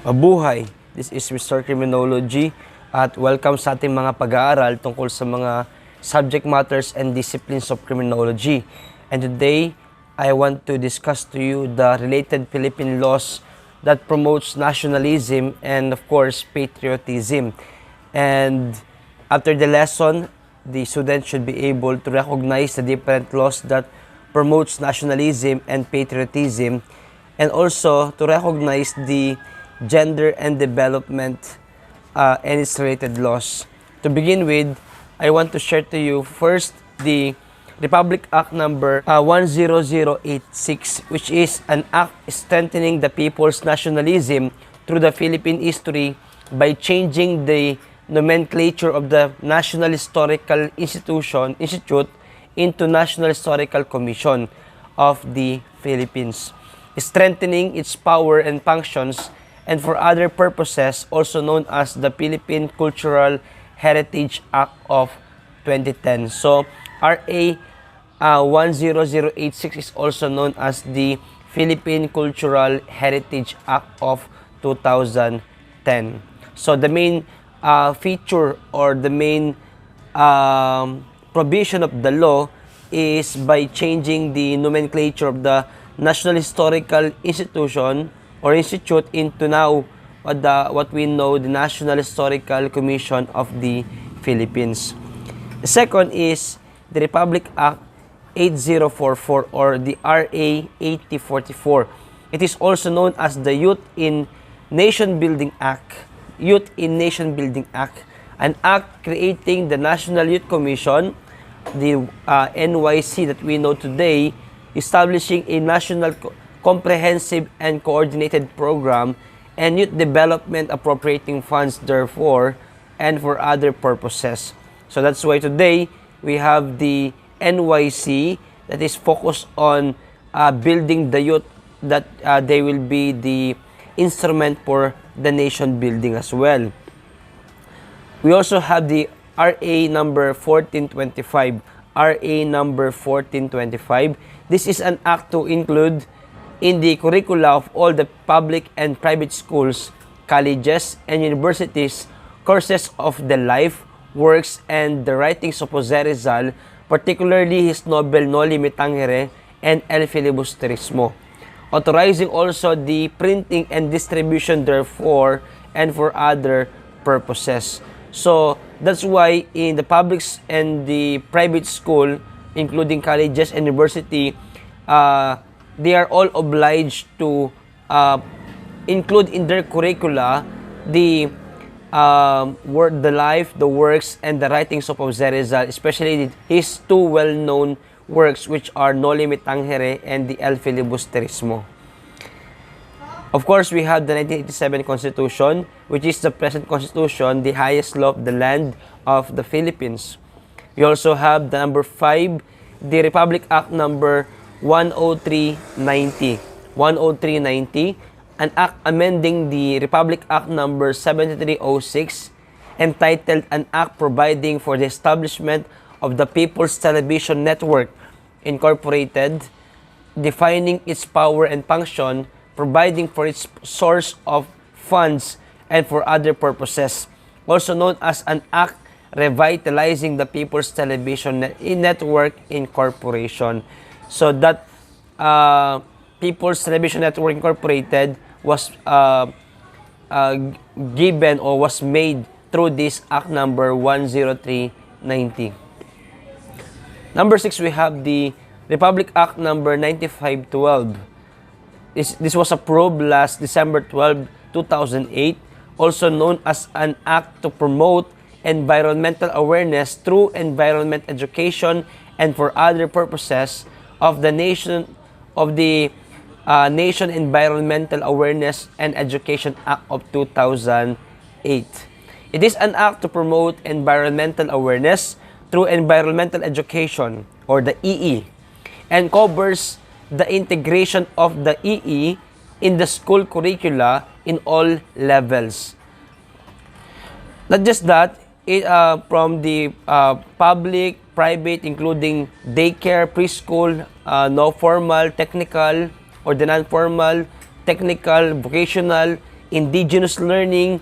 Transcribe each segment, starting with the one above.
Mabuhay! This is Mr. CrimiKNOWlogy at welcome sa ating mga pag-aaral tungkol sa mga subject matters and disciplines of criminology. And today, I want to discuss to you the related Philippine laws that promotes nationalism and of course patriotism. And after the lesson, the student should be able to recognize the different laws that promotes nationalism and patriotism, and also to recognize the Gender and Development and its related laws. To begin with, I want to share to you first the Republic Act number 10086, which is an act strengthening the people's nationalism through the Philippine history by changing the nomenclature of the National Historical Institute into National Historical Commission of the Philippines, strengthening its power and functions, and for other purposes, also known as the Philippine Cultural Heritage Act of 2010. So, RA 10086 is also known as the Philippine Cultural Heritage Act of 2010. So, the main feature or the main provision of the law is by changing the nomenclature of the National Historical Institution or Institute into now what we know the National Historical Commission of the Philippines. The second is the Republic Act 8044 or the RA 8044. It is also known as the Youth in Nation Building Act. Youth in Nation Building Act, an act creating the National Youth Commission, the NYC that we know today, establishing a national comprehensive and coordinated program, and youth development appropriating funds therefore and for other purposes. So that's why today we have the NYC that is focused on building the youth, that they will be the instrument for the nation building as well. We also have the RA number 1425. RA number 1425. This is an act to include in the curricula of all the public and private schools, colleges, and universities courses of the life, works, and the writings of Jose Rizal, particularly his novel Noli Me Tangere and El Filibusterismo, authorizing also the printing and distribution therefore and for other purposes. So that's why in the public and the private school, including colleges and university, they are all obliged to include in their curricula the the life, the works, and the writings of Jose Rizal, especially his two well-known works, which are Noli Me Tangere and the El Filibusterismo. Of course, we have the 1987 Constitution, which is the present Constitution, the highest law of the land of the Philippines. We also have the number 5, the Republic Act number 10390. 10390, an act amending the Republic Act number 7306, entitled An Act Providing for the Establishment of the People's Television Network, Incorporated, defining its power and function, providing for its source of funds, and for other purposes, also known as an act revitalizing the People's Television Network Incorporation. So that People's Television Network Incorporated was given or was made through this Act number 10390. Number 6, we have the Republic Act number 9512. This was approved last December 12, 2008, also known as an act to promote environmental awareness through environment education and for other purposes of the Nation Environmental Awareness and Education Act of 2008. It is an act to promote environmental awareness through environmental education, or the EE, and covers the integration of the EE in the school curricula in all levels. Not just that, from the public, private, including daycare, preschool, no formal, technical, or the non-formal, technical, vocational, indigenous learning,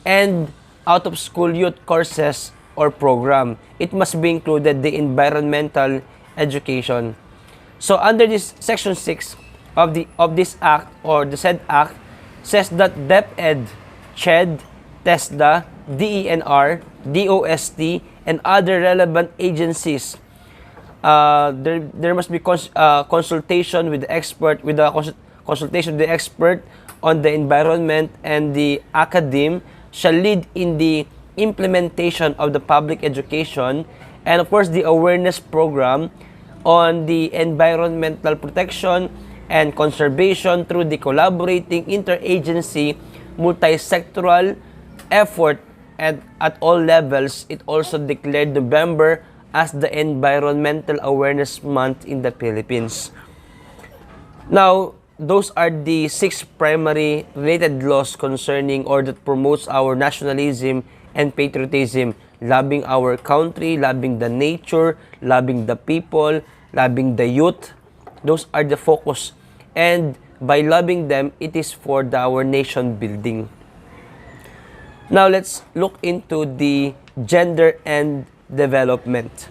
and out-of-school youth courses or program. It must be included the environmental education. So under this section 6 of this act, or the said act, says that DepEd, CHED, TESDA, DENR, DOST, and other relevant agencies, there must be consultation with the expert, consultation with the expert on the environment, and the academe shall lead in the implementation of the public education, and of course the awareness program on the environmental protection and conservation through the collaborating interagency multi-sectoral effort, and at all levels. It also declared November as the Environmental Awareness Month in the Philippines. Now, those are the 6 primary related laws concerning or that promotes our nationalism and patriotism, loving our country, loving the nature, loving the people, loving the youth. Those are the focus. And by loving them, it is for our nation building. Now, let's look into the gender and development.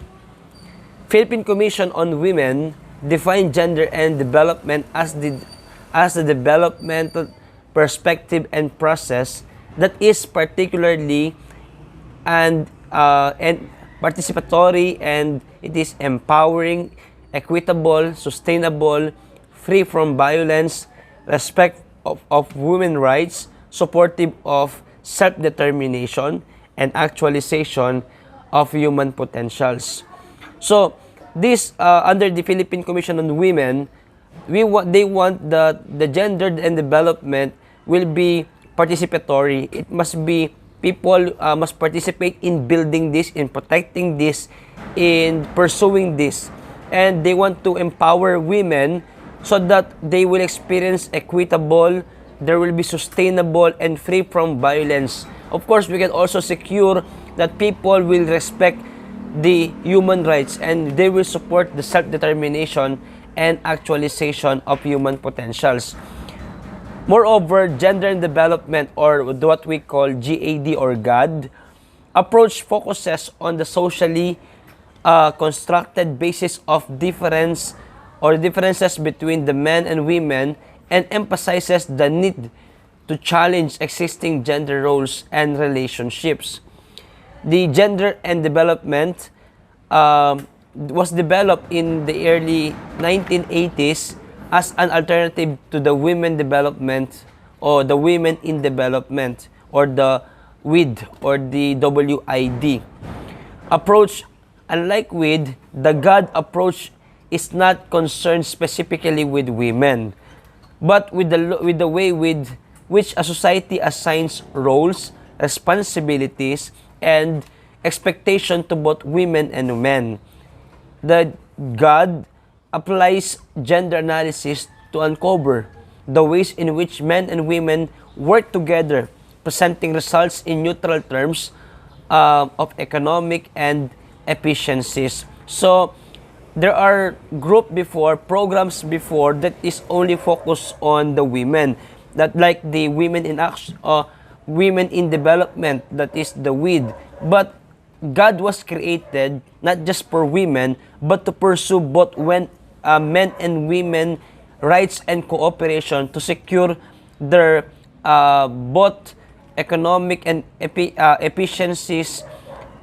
Philippine Commission on Women defined gender and development as the developmental perspective and process that is particularly and participatory, and it is empowering, equitable, sustainable, free from violence, respect of women's rights, supportive of self-determination, and actualization of human potentials. So, this under the Philippine Commission on Women, they want the gender and development will be participatory. It must be people must participate in building this, in protecting this, in pursuing this, and they want to empower women so that they will experience equitable, there will be sustainable and free from violence. Of course, we can also secure that people will respect the human rights and they will support the self-determination and actualization of human potentials. Moreover, gender and development, or what we call GAD or GAD, approach focuses on the socially constructed basis of difference or differences between the men and women, and emphasizes the need to challenge existing gender roles and relationships. The gender and development was developed in the early 1980s as an alternative to the women development, or the women in development, or the WID, or the WID approach. Unlike WID, the GAD approach is not concerned specifically with women, but with the way with which a society assigns roles, responsibilities, and expectation to both women and men. The GAD applies gender analysis to uncover the ways in which men and women work together, presenting results in neutral terms of economic and efficiencies. So, there are programs before that is only focused on the women, that like the women in action, women in development, that is the WID. But God was created not just for women, but to pursue both men and women rights and cooperation to secure their both economic and efficiencies,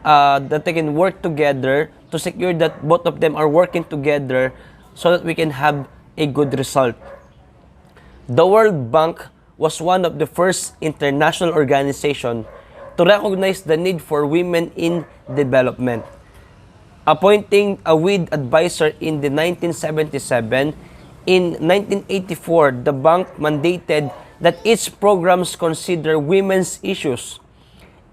that they can work together to secure that both of them are working together so that we can have a good result. The World Bank was one of the first international organizations to recognize the need for women in development. Appointing a WID advisor in the 1977, in 1984, the bank mandated that its programs consider women's issues.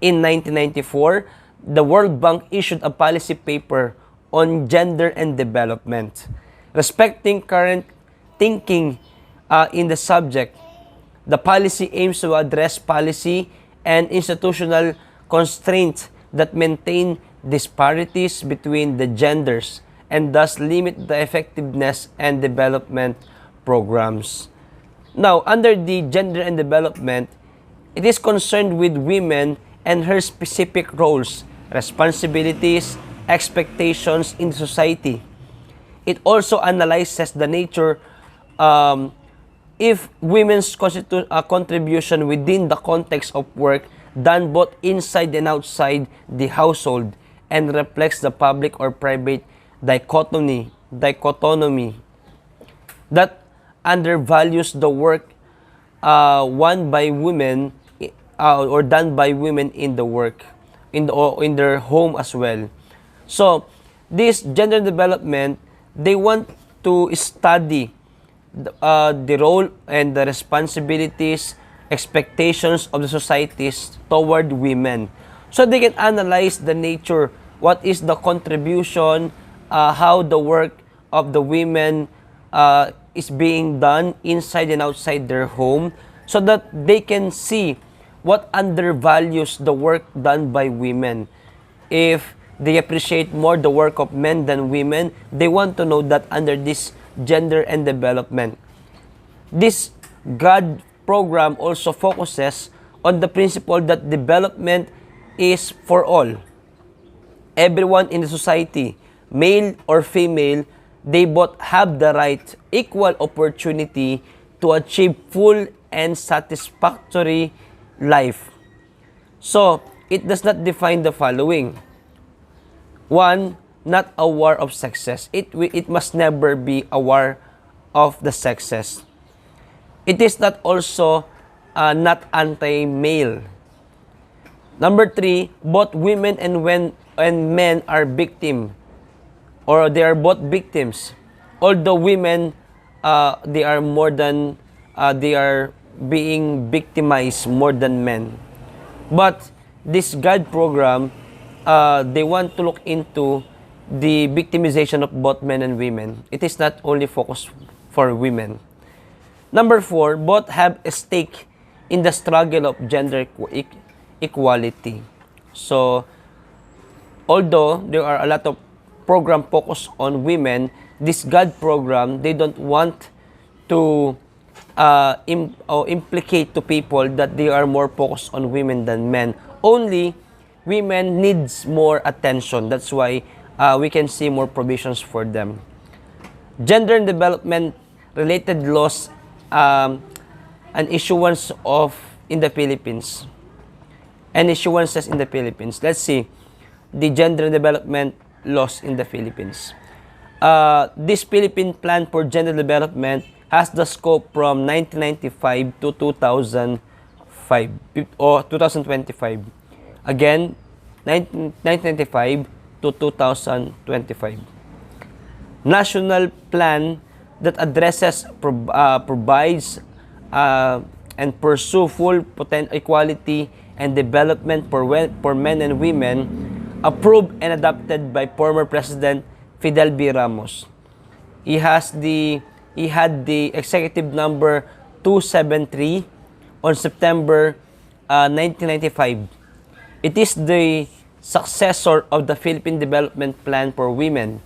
In 1994, the World Bank issued a policy paper on gender and development. Respecting current thinking in the subject, the policy aims to address policy and institutional constraints that maintain disparities between the genders and thus limit the effectiveness and development programs. Now, under the gender and development, It is concerned with women and her specific roles, responsibilities, expectations in society. It also analyzes the nature if women's contribution within the context of work done both inside and outside the household and reflects the public or private dichotomy that undervalues the work one by women or done by women in the work in their home as well. So this gender development, they want to study the role and the responsibilities, expectations of the societies toward women. So they can analyze the nature, what is the contribution, how the work of the women is being done inside and outside their home, so that they can see what undervalues the work done by women. If they appreciate more the work of men than women, they want to know that under this gender and development. This God program also focuses on the principle that development is for all. Everyone in the society, male or female, they both have the right, equal opportunity to achieve full and satisfactory life. So, it does not define the following. One, not a war of sexes. It must never be a war of the sexes. It is not also not anti-male. Number three, both women and men are victim, or they are both victims. Although women, they are being victimized more than men. But this God program, they want to look into the victimization of both men and women. It is not only focused for women. Number four, both have a stake in the struggle of gender equality. So, although there are a lot of program focused on women, this God program, they don't want to implicate to people that they are more focused on women than men. Only women needs more attention. That's why we can see more provisions for them. Gender and development related laws and issuance in the Philippines. And issuances in the Philippines. Let's see the gender and development laws in the Philippines. This Philippine Plan for Gender Development has the scope from 1995 to 2005 or 2025. Again, 1995 to 2025. National plan that addresses, provides, and pursue full equality and development for men and women, approved and adopted by former President Fidel B. Ramos. He had the executive number 273 on September 1995. It is the successor of the Philippine Development Plan for Women.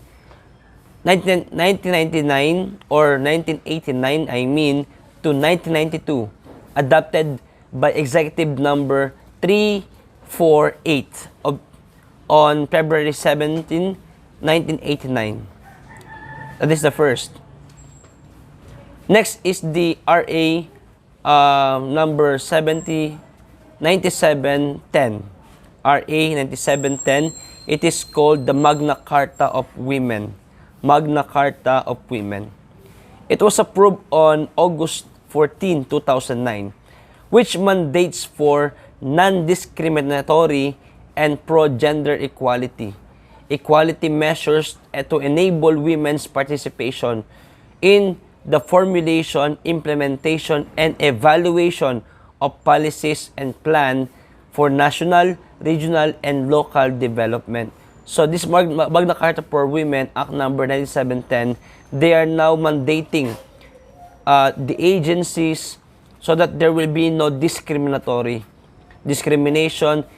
1999 or 1989, to 1992, adopted by Executive Number 348 on February 17, 1989. That is the first. Next is the RA number 9710. RA 9710. It is called the Magna Carta of Women. Magna Carta of Women. It was approved on August 14, 2009, which mandates for non-discriminatory and pro-gender equality. Equality measures to enable women's participation in the formulation, implementation, and evaluation of policies and plan for national, regional, and local development. So this Magna Carta for Women, Act number 9710, they are now mandating the agencies so that there will be no discrimination.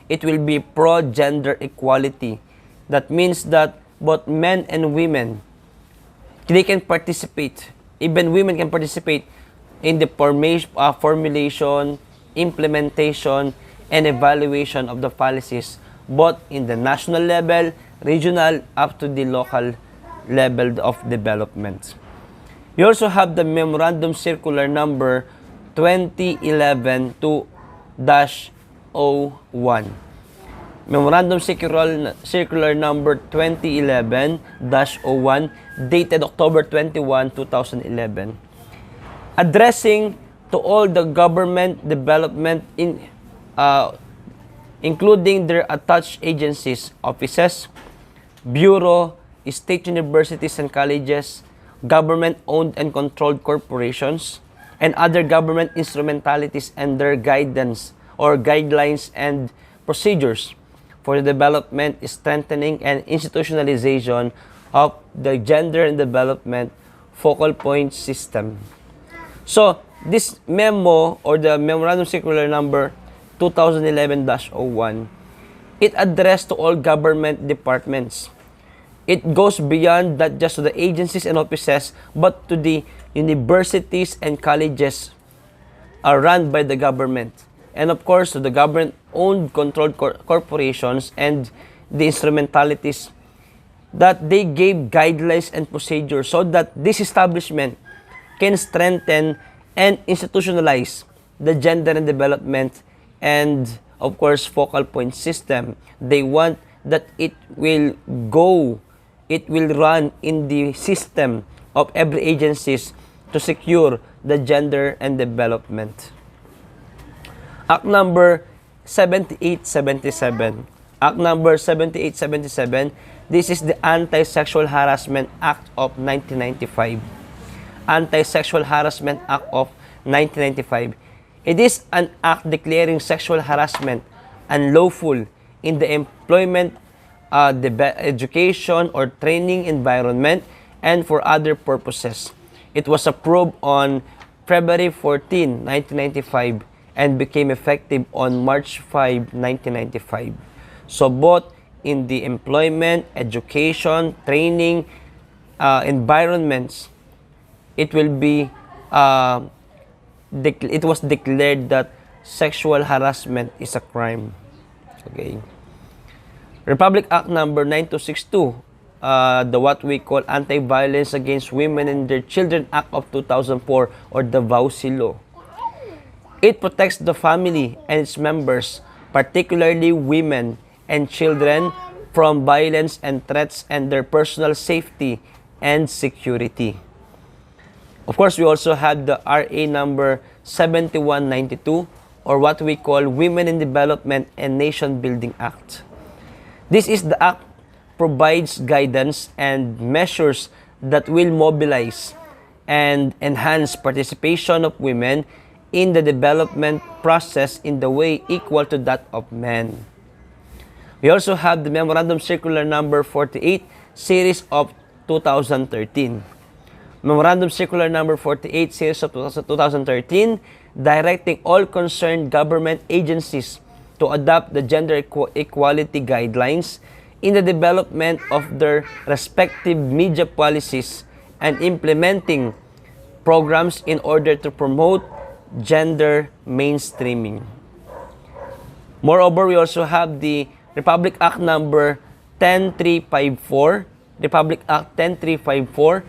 It will be pro-gender equality. That means that both men and women, they can participate. Even women can participate in the formulation, implementation, and evaluation of the policies both in the national level, regional, up to the local level of development. We also have the Memorandum Circular Number 2011-01. Memorandum Circular Number 2011-01 dated October 21, 2011. Addressing to all the government development including their attached agencies, offices, bureau, state universities and colleges, government-owned and controlled corporations, and other government instrumentalities and their guidance or guidelines and procedures for the development, strengthening, and institutionalization of the gender and development focal point system. So, this memo or the Memorandum Circular Number 2011-01, it addressed to all government departments. It goes beyond not just to the agencies and offices, but to the universities and colleges run by the government. And of course, to the government-owned controlled corporations and the instrumentalities that they gave guidelines and procedures so that this establishment can strengthen and institutionalize the gender and development and, of course, focal point system. They want that it will run in the system of every agencies to secure the gender and development. Act number 7877. Act number 7877, this is the Anti-Sexual Harassment Act of 1995. Anti-Sexual Harassment Act of 1995. It is an act declaring sexual harassment unlawful in the employment, education, or training environment and for other purposes. It was approved on February 14, 1995 and became effective on March 5, 1995. So both in the employment, education, training environments, it will be it was declared that sexual harassment is a crime. Okay. Republic Act number 9262, the what we call Anti-Violence Against Women and Their Children Act of 2004, or the VAUSI law. It protects the family and its members, particularly women and children, from violence and threats and their personal safety and security. Of course, we also have the RA number 7192, or what we call Women in Development and Nation Building Act. This is the act provides guidance and measures that will mobilize and enhance participation of women in the development process in the way equal to that of men. We also have the Memorandum Circular Number 48, Series of 2013. Memorandum Circular Number 48, Series of 2013, directing all concerned government agencies to adopt the gender equality guidelines in the development of their respective media policies and implementing programs in order to promote gender mainstreaming. Moreover, we also have the Republic Act number 10354, Republic Act 10354,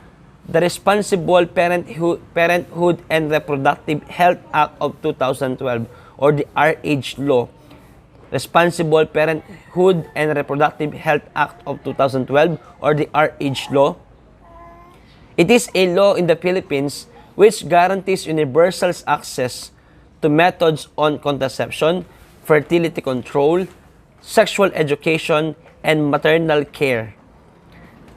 the Responsible Parenthood and Reproductive Health Act of 2012, or the RH Law. Responsible Parenthood and Reproductive Health Act of 2012, or the RH Law. It is a law in the Philippines which guarantees universal access to methods on contraception, fertility control, sexual education, and maternal care.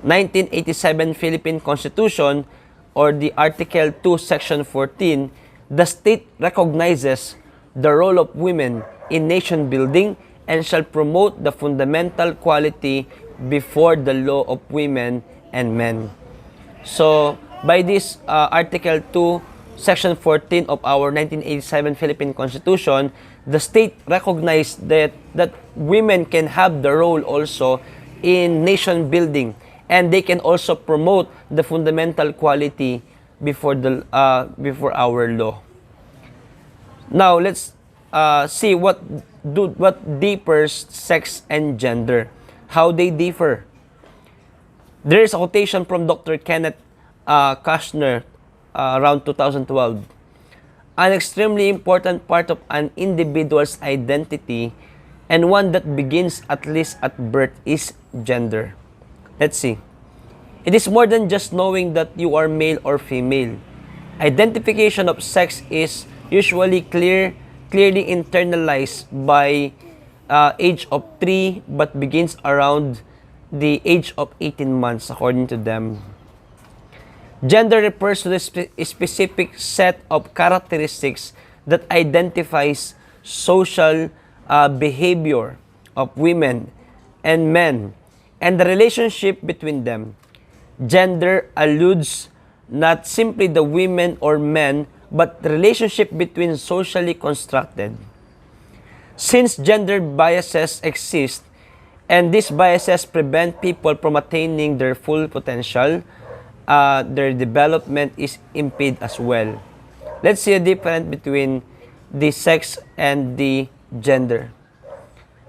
1987 Philippine Constitution, or the Article 2, Section 14, the state recognizes the role of women in nation building and shall promote the fundamental quality before the law of women and men. So, by this Article 2, Section 14 of our 1987 Philippine Constitution, the state recognized that women can have the role also in nation building, and they can also promote the fundamental quality before our law. Now, let's see what differs sex and gender, how they differ. There is a quotation from Dr. Kenneth Kushner around 2012. An extremely important part of an individual's identity and one that begins at least at birth is gender. Let's see. It is more than just knowing that you are male or female. Identification of sex is usually clearly internalized by age of 3 but begins around the age of 18 months according to them. Gender refers to the specific set of characteristics that identifies social behavior of women and men and the relationship between them. Gender alludes not simply the women or men, but the relationship between socially constructed. Since gender biases exist, and these biases prevent people from attaining their full potential, their development is impeded as well. Let's see a difference between the sex and the gender.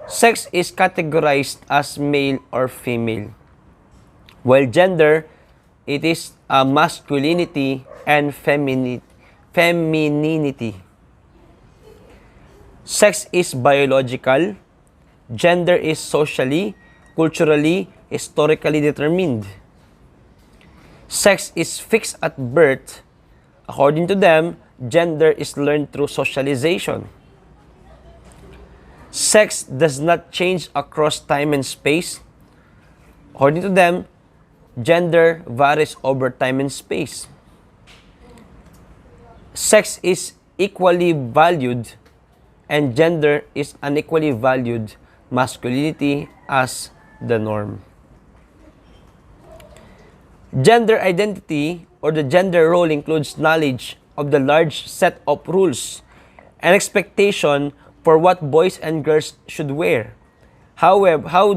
Sex is categorized as male or female, while gender, it is masculinity and femininity. Sex is biological, gender is socially, culturally, historically determined. Sex is fixed at birth. According to them, gender is learned through socialization. Sex does not change across time and space. According to them, gender varies over time and space. Sex is equally valued and gender is unequally valued, masculinity as the norm. Gender identity or the gender role includes knowledge of the large set of rules and expectation for what boys and girls should wear, however, how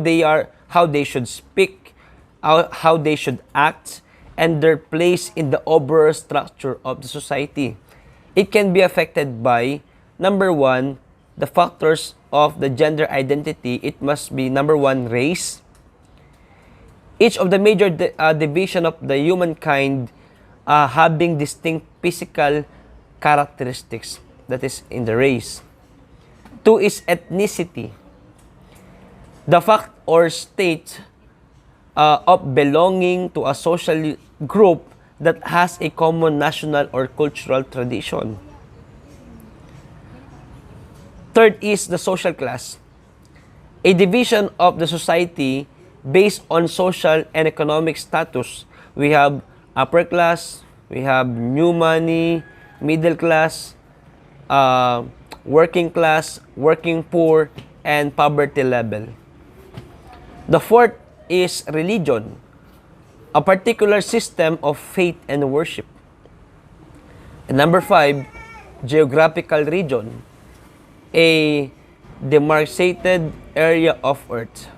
they should speak, how they should act, and their place in the overall structure of the society. It can be affected by, number one, the factors of the gender identity. It must be, number one, race. Each of the major division of the humankind having distinct physical characteristics, that is in the race. Two is ethnicity. The fact or state of belonging to a social group that has a common national or cultural tradition. Third is the social class, a division of the society based on social and economic status. We have upper class, we have new money, middle class, working class, working poor, and poverty level. The fourth is religion, a particular system of faith and worship. And number five, geographical region, a demarcated area of earth.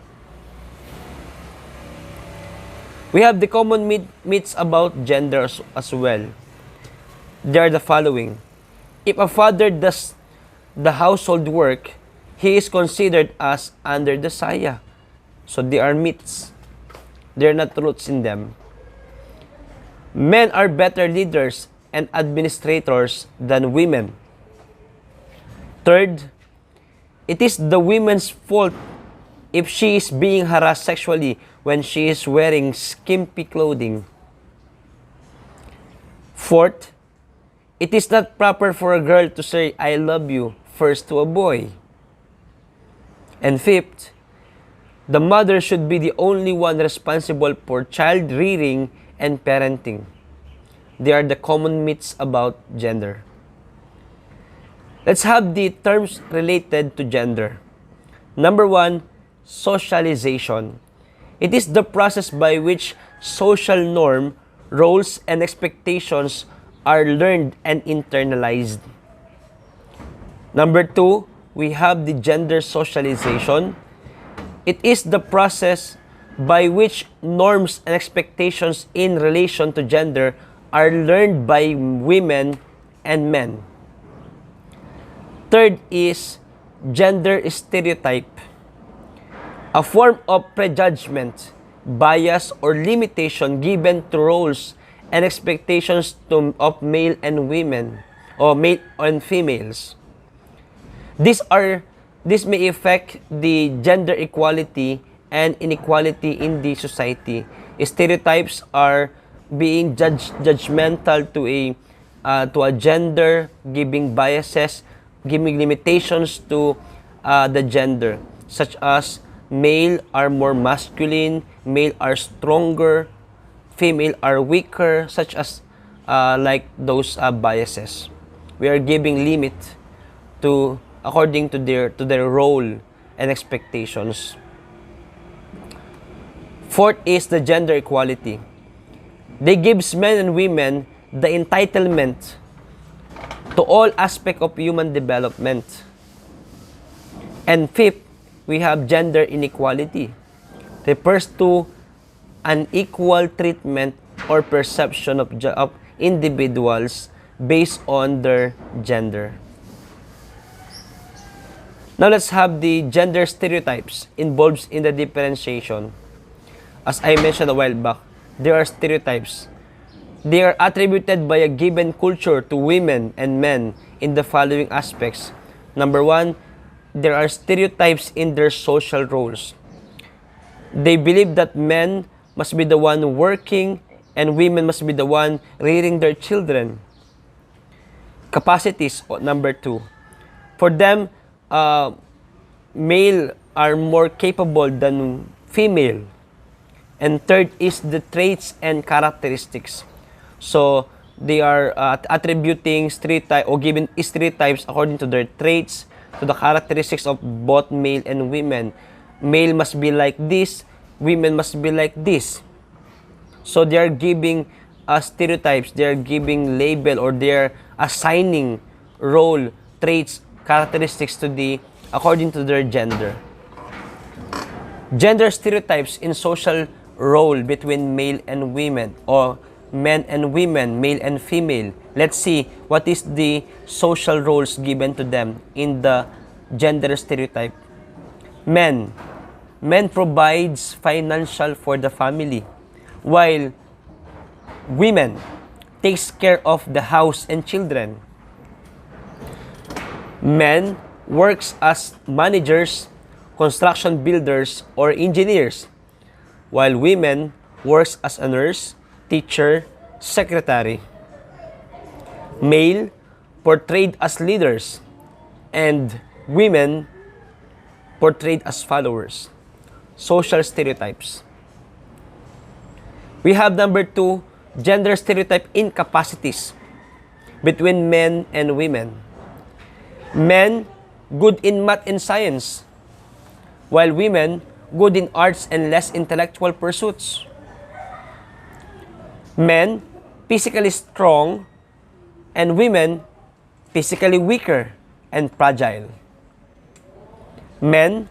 We have the common myths about gender as well. They are the following. If a father does the household work, he is considered as under the saya. So they are myths. They are not truths in them. Men are better leaders and administrators than women. Third, it is the woman's fault if she is being harassed sexually when she is wearing skimpy clothing. Fourth, it is not proper for a girl to say, "I love you," first to a boy. And fifth, the mother should be the only one responsible for child rearing and parenting. They are the common myths about gender. Let's have the terms related to gender. Number one, socialization. It is the process by which social norm, roles, and expectations are learned and internalized. Number two, we have the gender socialization. It is the process by which norms and expectations in relation to gender are learned by women and men. Third is gender stereotype, a form of prejudgment, bias, or limitation given to roles and expectations of male and women, or male and females. This may affect the gender equality and inequality in the society. Stereotypes are being judgmental to a gender, giving biases, giving limitations to the gender, such as male are more masculine, male are stronger, female are weaker, such as like those biases. We are giving limit to according to their role and expectations. Fourth is the gender equality. They gives men and women the entitlement to all aspects of human development. And fifth, we have gender inequality. Refers to unequal treatment or perception of individuals based on their gender. Now let's have the gender stereotypes involved in the differentiation. As I mentioned a while back, there are stereotypes. They are attributed by a given culture to women and men in the following aspects. Number one, there are stereotypes in their social roles. They believe that men must be the one working and women must be the one rearing their children. Capacities, number two. For them, male are more capable than female. And third is the traits and characteristics. So they are attributing stereotypes or giving stereotypes according to their traits, to the characteristics of both male and women. Male must be like this, women must be like this. So they are giving stereotypes, they are giving label, or they are assigning role, traits, characteristics to according to their gender. Gender stereotypes in social role between male and women, or men and women, male and female. Let's see what is the social roles given to them in the gender stereotype. Men provides financial for the family, while women takes care of the house and children. Men works as managers, construction builders, or engineers, while women works as a nurse, teacher, secretary. Male portrayed as leaders, and women portrayed as followers. Social stereotypes. We have number two, gender stereotype incapacities between men and women. Men good in math and science, while women good in arts and less intellectual pursuits. Men physically strong, and women physically weaker and fragile. Men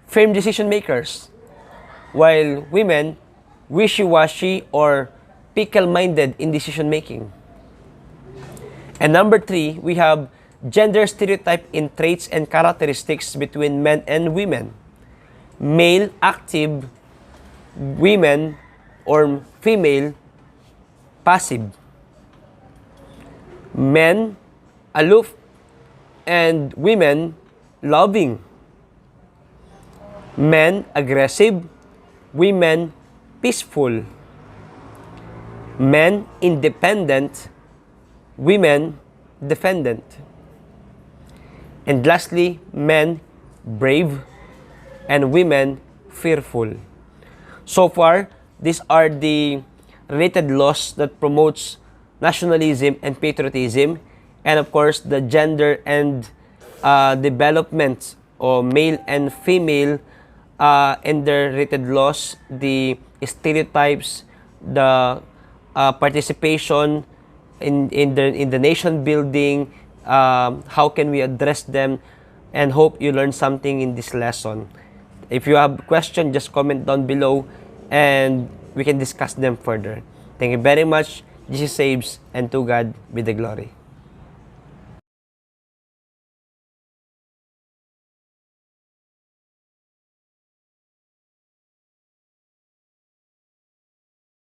firm decision makers, while women wishy-washy or fickle-minded in decision making. And number three, we have gender stereotype in traits and characteristics between men and women. Male active, women or female passive. Men aloof, and women loving. Men aggressive, women peaceful. Men independent, women defendant. And lastly, men brave, and women fearful. So far, these are the related laws that promotes nationalism and patriotism, and of course the gender and development, or male and female, and their related laws, the stereotypes, the participation in the nation building, how can we address them, and hope you learned something in this lesson. If you have questions, just comment down below and we can discuss them further. Thank you very much. Jesus saves, and to God be the glory.